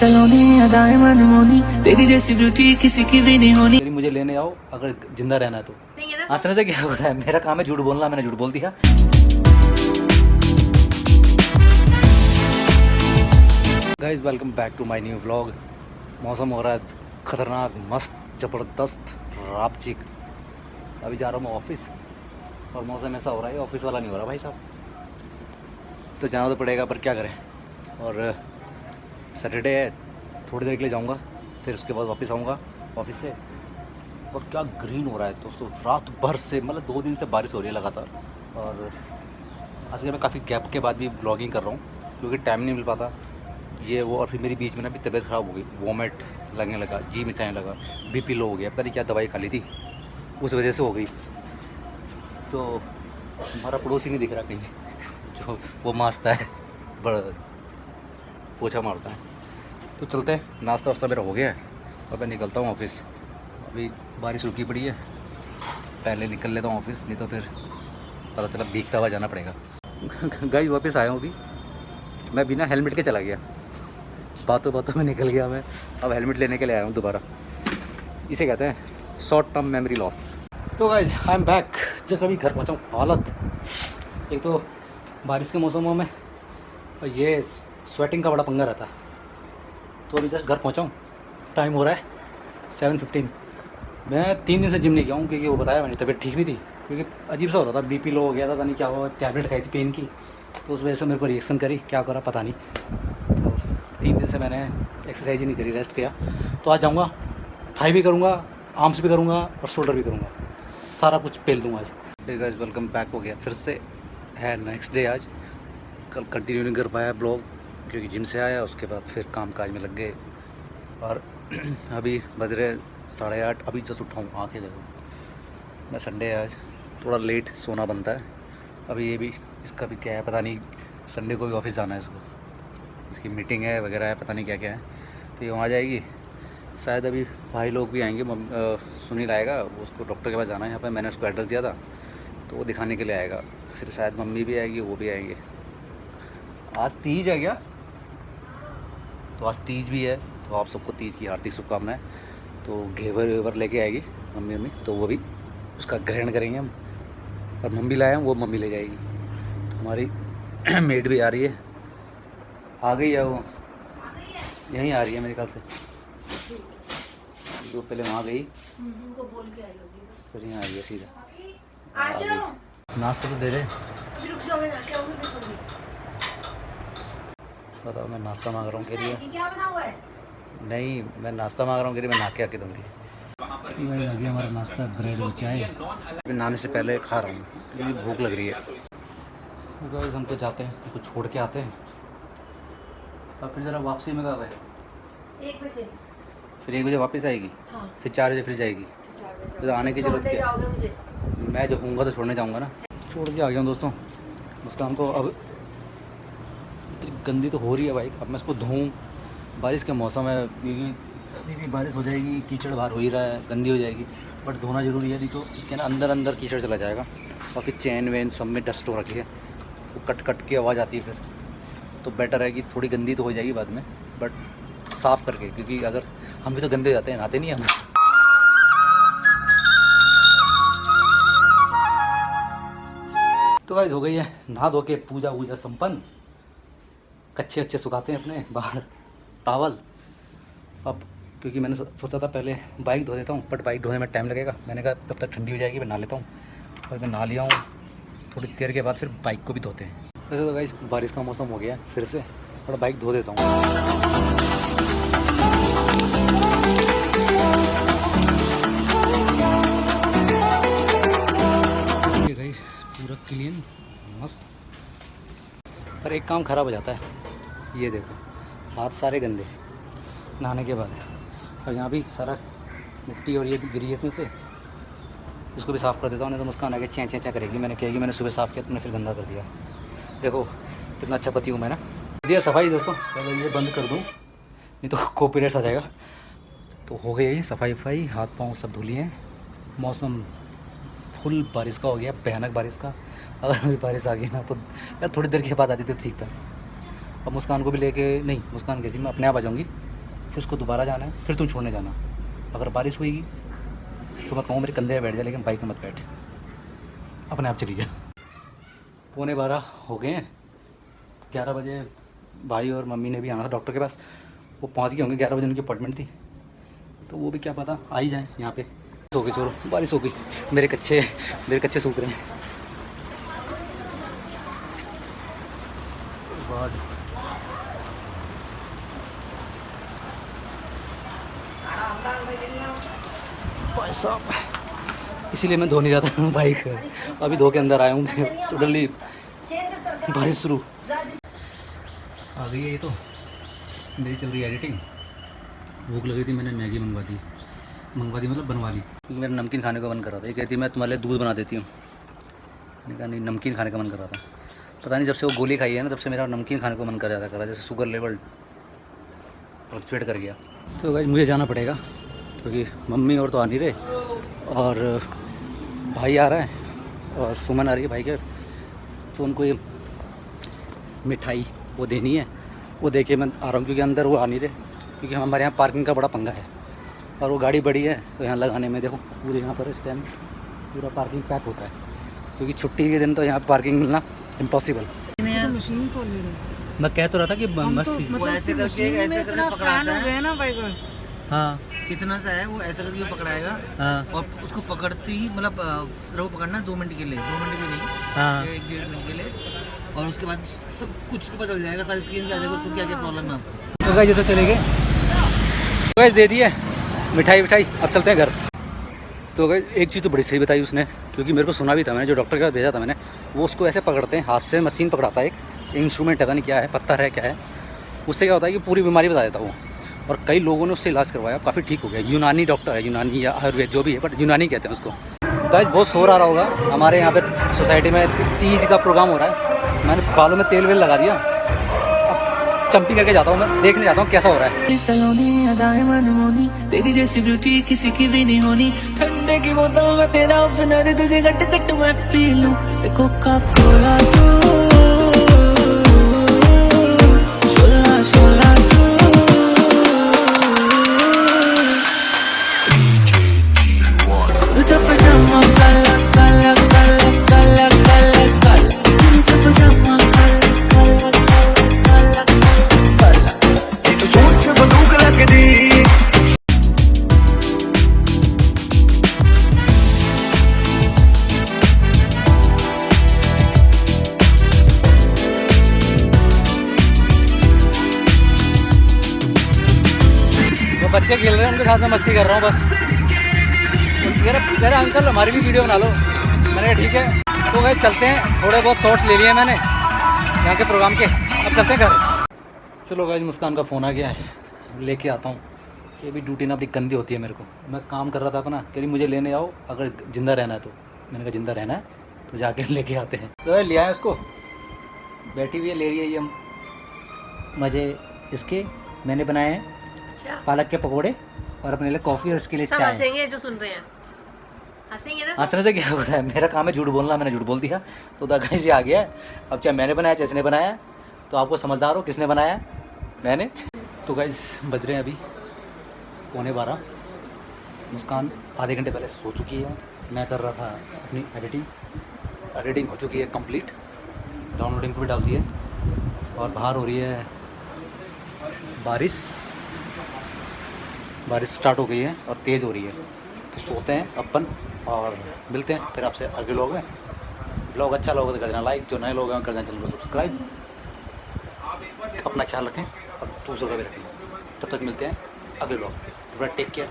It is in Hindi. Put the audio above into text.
सलोनी अदाएं मनमोनी, तेरी जैसी ब्यूटी किसी की भी नहीं होनी। मुझे लेने आओ अगर जिंदा रहना है तो। हंसने से क्या होता है, मेरा काम है झूठ बोलना, मैंने झूठ बोल दिया। Guys welcome back to my new vlog. मौसम हो रहा है खतरनाक, मस्त, ज़बरदस्त, रापचिक। अभी जा रहा हूँ मैं ऑफिस और मौसम ऐसा हो रहा है, ऑफिस वाला नहीं हो रहा भाई साहब, तो जाना तो पड़ेगा, पर क्या करें। और सैटरडे है, थोड़ी देर के लिए जाऊँगा, फिर उसके बाद वापस आऊँगा ऑफिस से। और क्या ग्रीन हो रहा है दोस्तों, रात भर से, मतलब 2 दिन से बारिश हो रही है लगातार। और आज मैं काफ़ी गैप के बाद भी व्लॉगिंग कर रहा हूँ क्योंकि टाइम नहीं मिल पाता ये वो। और फिर मेरी बीच में ना भी तबीयत ख़राब हो गई, वॉमिट लगने लगा, जी मिचाने लगा, बीपी लो हो गया, पता नहीं क्या दवाई खा ली थी, उस वजह से हो गई। तो हमारा पड़ोसी नहीं दिख रहा कहीं जो वो मास्ता है, बड़ा पोछा मारता है। तो चलते हैं, नाश्ता वास्ता मेरा हो गया है और मैं निकलता हूँ ऑफिस। अभी बारिश रुकी पड़ी है, पहले निकल लेता हूँ ऑफिस, नहीं तो फिर पता चला भीगता हुआ जाना पड़ेगा। गाइस वापस आया हूँ अभी, मैं बिना हेलमेट के चला गया, बातों बातों में निकल गया मैं, अब हेलमेट लेने के लिए आया हूँ दोबारा। इसे कहते हैं शॉर्ट टर्म मेमोरी लॉस। तो guys I am back, just अभी घर पहुँचा हूँ। हालत एक तो बारिश के मौसमों में ये स्वेटिंग का बड़ा पंगा रहता है। तो अभी जस्ट घर पहुँचा हूँ, टाइम हो रहा है 7:15। मैं 3 दिन से जिम नहीं गया हूँ क्योंकि वो बताया मैंने, तबीयत ठीक नहीं थी, क्योंकि अजीब सा हो रहा था, बीपी लो हो गया था, पता नहीं क्या हुआ, टैबलेट खाई थी पेन की, तो उस वजह से मेरे को रिएक्शन करी, क्या करा पता नहीं। तो 3 दिन से मैंने एक्सरसाइज ही नहीं करी, रेस्ट किया। तो आज जाऊँगा, थाई भी करूँगा, आर्म्स भी करूँगा और शोल्डर भी करूँगा, सारा कुछ पेल दूँगा आज। डे गाइस वेलकम बैक हो गया, फिर से है नेक्स्ट डे आज। कल कंटिन्यू नहीं कर पाया ब्लॉग क्योंकि जिम से आया, उसके बाद फिर काम काज में लग गए। और अभी बज रहे 8:30, अभी जस्ट उठा हूँ, आँखें देखो। मैं संडे है आज, थोड़ा लेट सोना बनता है। अभी ये भी, इसका भी क्या है पता नहीं, संडे को भी ऑफिस जाना है इसको, इसकी मीटिंग है वगैरह है, पता नहीं क्या क्या है, तो ये वहाँ जाएगी शायद। अभी भाई लोग भी आएंगे, सुनील आएगा, उसको डॉक्टर के पास जाना है, यहाँ पर मैंने उसको एड्रेस दिया था, तो वो दिखाने के लिए आएगा। फिर शायद मम्मी भी आएगी, वो भी आएंगे। आज तीज है क्या? तो आज तीज भी है, तो आप सबको तीज की हार्दिक शुभकामनाएं। तो घेवर वेवर लेके आएगी मम्मी, तो वो भी उसका ग्रहण करेंगे हम। और मम्मी लाए हैं, वो मम्मी ले जाएगी। तो हमारी मेड भी आ रही है, आ गई है वो, यहीं आ रही है मेरे ख्याल से। जो पहले वहाँ गई, उनको बोल के आई होगी, फिर यहाँ आ रही है सीधा। आ जाओ, नाश्ता तो दे दे। रुक जाओ, मैं नहा आऊंगी फिर तुम। बताओ, मैं नाश्ता मांग रहा हूँ, कह रही है क्या बना हुआ है? नहीं, मैं नाश्ता मांग रहा हूँ, कह रही मैं नहा के आके दूँगी। वही आ गया हमारा नाश्ता, ब्रेड और चाय। अभी नहाने से पहले खा रहा हूँ क्योंकि भूख लग रही है। गाइस हम तो जाते हैं, उनको छोड़ के आते हैं, और फिर ज़रा वापसी में कब है? 1 बजे। फिर 1 बजे वापस आएगी, हाँ। फिर 4 बजे फिर जाएगी। फिर आने की ज़रूरत क्या है? मुझे मैं जो हूँगा तो छोड़ने जाऊँगा ना। छोड़ के आ गया हूँ दोस्तों मुस्कान को। अब इतनी गंदी तो हो रही है बाइक, अब मैं इसको धोऊँ, बारिश का मौसम है, क्योंकि अभी भी बारिश हो जाएगी, कीचड़ बाहर हो ही रहा है, गंदी हो जाएगी, बट धोना ज़रूरी है, नहीं तो इसके ना अंदर अंदर कीचड़ चला जाएगा। और फिर चैन वैन सब में डस्ट हो रखी है, वो कट कट के आवाज़ आती है फिर। तो बेटर है कि थोड़ी गंदी तो हो जाएगी बाद में, बट साफ़ करके, क्योंकि अगर हम भी तो गंदे हो जाते हैं, नहाते नहीं हम। तो गाइस हो गई है नहा धो के पूजा वूजा संपन्न, कच्चे अच्छे सुखाते हैं अपने बाहर टावल। अब क्योंकि मैंने सोचा था पहले बाइक धो देता हूँ, बट बाइक धोने में टाइम लगेगा, मैंने कहा तब तक ठंडी हो जाएगी, मैं नहा लेता हूँ। और मैं नहा लिया हूँ, थोड़ी देर के बाद फिर बाइक को भी धोते हैं। वैसे तो गाइस बारिश का मौसम हो गया है फिर से, थोड़ा बाइक धो देता हूँ। गाइस पूरा क्लीन मस्त, पर एक काम ख़राब हो जाता है, ये देखो हाथ सारे गंदे नहाने के बाद, और यहाँ भी सारा मिट्टी और ये गिरी है इसमें से, इसको भी साफ़ कर देता हूँ, नहीं तो मुस्कान आगे चैं चैं चैं करेगी, मैंने कहेगी मैंने सुबह साफ़ किया, तुमने फिर गंदा कर दिया। देखो कितना अच्छा पति हूँ मैं ना। दिया सफाई दोस्तों, पहले ये बंद कर दूँ नहीं तो कॉपीराइट आ जाएगा। तो हो गई सफाई वफाई, हाथ पाँव सब धुली हैं। मौसम फुल बारिश का हो गया, भयानक बारिश का। अगर अभी बारिश आ गई ना तो यार थोड़ी देर के बाद आती तो ठीक था। अब मुस्कान को भी लेके, नहीं मुस्कान कहती मैं अपने आप आ जाऊँगी, फिर उसको दोबारा जाना है, फिर तुम छोड़ने जाना। अगर बारिश हुई तो मैं कहूँ मेरे कंधे पे बैठ जा, लेकिन बाइक में मत बैठ, अपने आप चली जा। 11:15 हो गए हैं। 11 बजे भाई और मम्मी ने भी आना था डॉक्टर के पास, वो पहुंच गए होंगे। 11 बजे उनकी अपॉइंटमेंट थी, तो वो भी क्या पता आ ही जाए यहाँ पे। हो गई, चलो बारिश हो गई, मेरे कच्चे सूख रहे हैं। बाद भाई साहब, इसीलिए मैं धो नहीं रहा था बाइक, अभी धो के अंदर आया हूँ। सडनली बारिश शुरू आ गई है। ये तो मेरी चल रही है एडिटिंग। भूख लगी थी, मैंने मैगी मंगवा दी मतलब बनवा ली, क्योंकि मेरा नमकीन खाने का मन कर रहा था। ये कहती मैं तुम्हारे लिए दूध बना देती हूँ। मैंने कहा नहीं, नमकीन खाने का मन कर रहा था। पता नहीं, जब से वो गोली खाई है ना, तब से मेरा नमकीन खाने का मन कर जाता करा, जैसे शुगर लेवल फ्लक्चुएट कर गया। तो गाइस मुझे जाना पड़ेगा, क्योंकि मम्मी और तो आ नहीं रहे, और भाई आ रहा है और सुमन आ रही है भाई के, तो उनको ये मिठाई वो देनी है। वो दे के मैं आ रहा हूँ, क्योंकि अंदर वो आ नहीं रहे, क्योंकि हमारे यहाँ पार्किंग का बड़ा पंगा है, और वो गाड़ी बड़ी है, तो यहाँ लगाने में देखो पूरे यहाँ पर इस टाइम पूरा पार्किंग पैक होता है, क्योंकि छुट्टी के दिन तो यहाँ पार्किंग मिलना इम्पॉसिबल। मैं कह तो रहा था कि मस्त वो ऐसे करके पकड़ाता है ना बाइक में। हाँ, कितना सा है वो, ऐसा करके पकड़ाएगा। हाँ, और उसको पकड़ते ही मतलब रहो पकड़ना 2 मिनट के लिए, 2 मिनट भी नहीं, हाँ। 1-1.5 मिनट के लिए, और उसके बाद सब कुछ को पता चल जाएगा, सारी स्क्रीन पे आ जाएगा उसको क्या क्या प्रॉब्लम है आपको। तो गाइस ये तो चले गए, तो गाइस दे दिए मिठाई, अब चलते हैं घर। तो गाइस एक चीज़ तो बड़ी सही बताई उसने, क्योंकि मेरे को सुना भी था, मैंने जो डॉक्टर के पास भेजा था मैंने, वो उसको ऐसे पकड़ते हैं हाथ से, मशीन पकड़ाता है, एक इंस्ट्रूमेंट पता नहीं क्या है, पत्थर है क्या है, उससे क्या होता है कि पूरी बीमारी बता देता वो। और कई लोगों ने उससे इलाज करवाया, काफ़ी ठीक हो गया। यूनानी डॉक्टर है, यूनानी या आयुर्वेद जो भी है, बट यूनानी कहते हैं उसको। गाइस बहुत शोर आ रहा होगा, हमारे यहाँ पे सोसाइटी में तीज का प्रोग्राम हो रहा है। मैंने बालों में तेल वेल लगा दिया, अब चंपी करके जाता हूँ, मैं देखने जाता हूँ कैसा हो रहा है। सलोनी अदाएं मनमोनी, तेरी जैसी ब्यूटी किसी की भी नहीं होनी। ठंडे की बोतल में तेरा ओपनर, तुझे गट गट मैं पी लूं। कोका कोला तू, शोला शोला तू। पजामा काला काला काला काला काला काला, तेरा पजामा काला काला काला काला काला, तू सोच बंदूक लगदी। वो बच्चे खेल रहे हैं, उनके साथ में मस्ती कर रहा हूँ बस। कह रहे अंकल हमारी भी वीडियो बना लो, मैंने कहा ठीक है। तो गाइस चलते हैं, थोड़े बहुत शॉर्ट ले लिए मैंने यहाँ के प्रोग्राम के, अब चलते हैं घर। चलो गाइस मुस्कान का फ़ोन आ गया है, लेके आता हूँ। ये भी ड्यूटी ना बड़ी गंदी होती है मेरे को। मैं काम कर रहा था अपना, कह रही मुझे लेने आओ अगर ज़िंदा रहना है तो। मैंने कहा ज़िंदा रहना है तो जाके लेके आते हैं। तो ले आए उसको, बैठी हुई है, ले रही है ये मज़े इसके। मैंने बनाए हैं पालक के पकौड़े और अपने लिए कॉफ़ी और इसके लिए चाय। हंसेंगे जो सुन रहे हैं, हंसेंगे ना। हंसने से क्या होता है, मेरा काम है झूठ बोलना, मैंने झूठ बोल दिया तो गाइस ये आ गया है। अब चाहे मैंने बनाया चाहे इसने बनाया, तो आपको समझदार हो किसने बनाया, मैंने। तो गाइस बज रहे हैं अभी 11:15। मुस्कान आधे घंटे पहले सो चुकी है, मैं कर रहा था अपनी एडिटिंग हो चुकी है कंप्लीट, डाउनलोडिंग को भी डाल दी है। और बाहर हो रही है बारिश स्टार्ट हो गई है और तेज़ हो रही है। तो सोते हैं अपन और मिलते हैं फिर आपसे अगले व्लॉग में। व्लॉग अच्छा लगा तो कर देना लाइक, जो नए लोग हैं कर देना चैनल को सब्सक्राइब। अपना ख्याल रखें और दूसरों का भी रखें। तब तक मिलते हैं अगले व्लॉग में। Take care.